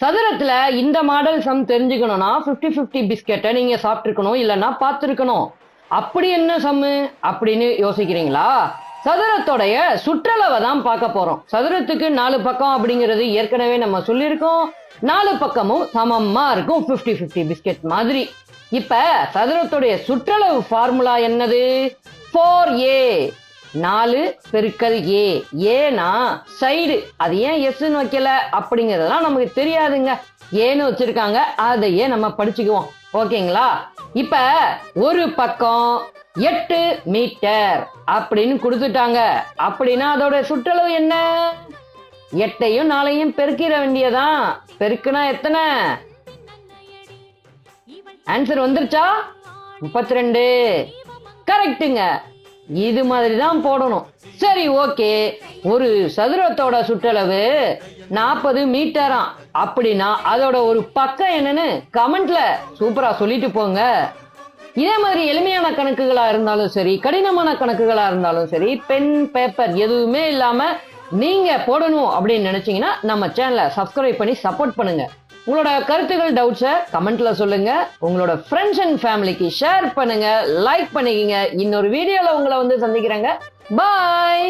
சதுரத்துல இந்த model some தெரிஞ்சுக்கணும்னா 50-50 பிஸ்கெட்டை நீங்க சாப்பிட்டுருக்கணும், இல்லைன்னா பார்த்துருக்கணும். அப்படி என்ன சம்மு அப்படின்னு யோசிக்கிறீங்களா? சதுரத்தோடைய சுற்றளவை தான் பார்க்க போறோம். சதுரத்துக்கு 4 பக்கம் அப்படிங்கிறது ஏற்கனவே நம்ம சொல்லியிருக்கோம். 4 பக்கமும் சமமா இருக்கும், 50-50 பிஸ்கெட் மாதிரி. இப்ப சதுரத்துடைய சுற்றளவு ஃபார்முலா என்னது? 4a 4 பெருக்கல் a. ஏனா சைடு, அது ஏன் எஸ்ன்னு வைக்கல அப்படிங்கறதெல்லாம் நமக்கு தெரியாதுங்க. ஏன்னு வச்சிருக்காங்க, அதையே நம்ம படிச்சுக்குவோம். ஓகேங்களா? இப்ப ஒரு பக்கம் 8 மீட்டர் அப்படின்னு கொடுத்துட்டாங்க. அப்படின்னா அதோட சுற்றளவு என்ன? 8ஐயும் 4ஐயும் பெருக்கிட வேண்டியதான். பெருக்குனா எத்தனை? ஆன்சர் வந்துருச்சா? 32. கரெக்டுங்க. இது மாதிரி தான் போடணும். சரி, ஓகே. ஒரு சதுரத்தோட சுற்றளவு 40 மீட்டராம். அப்படின்னா அதோட ஒரு பக்கம் என்னன்னு கமெண்ட்ல சூப்பரா சொல்லிட்டு போங்க. இதே மாதிரி எளிமையான கணக்குகளா இருந்தாலும் சரி, கடினமான கணக்குகளா இருந்தாலும் சரி, பென் பேப்பர் எதுவுமே இல்லாம நீங்க போடணும் அப்படின்னு நினைச்சீங்கன்னா நம்ம சேனலை சப்ஸ்கிரைப் பண்ணி சப்போர்ட் பண்ணுங்க. உங்களோட கருத்துக்கள், டவுட்ஸை கமெண்ட்ல சொல்லுங்க. உங்களோட ஃப்ரெண்ட்ஸ் அண்ட் ஃபேமிலிக்கு ஷேர் பண்ணுங்க, லைக் பண்ணிக்கங்க. இன்னொரு வீடியோல உங்களை வந்து சந்திக்கிறேங்க. பாய்.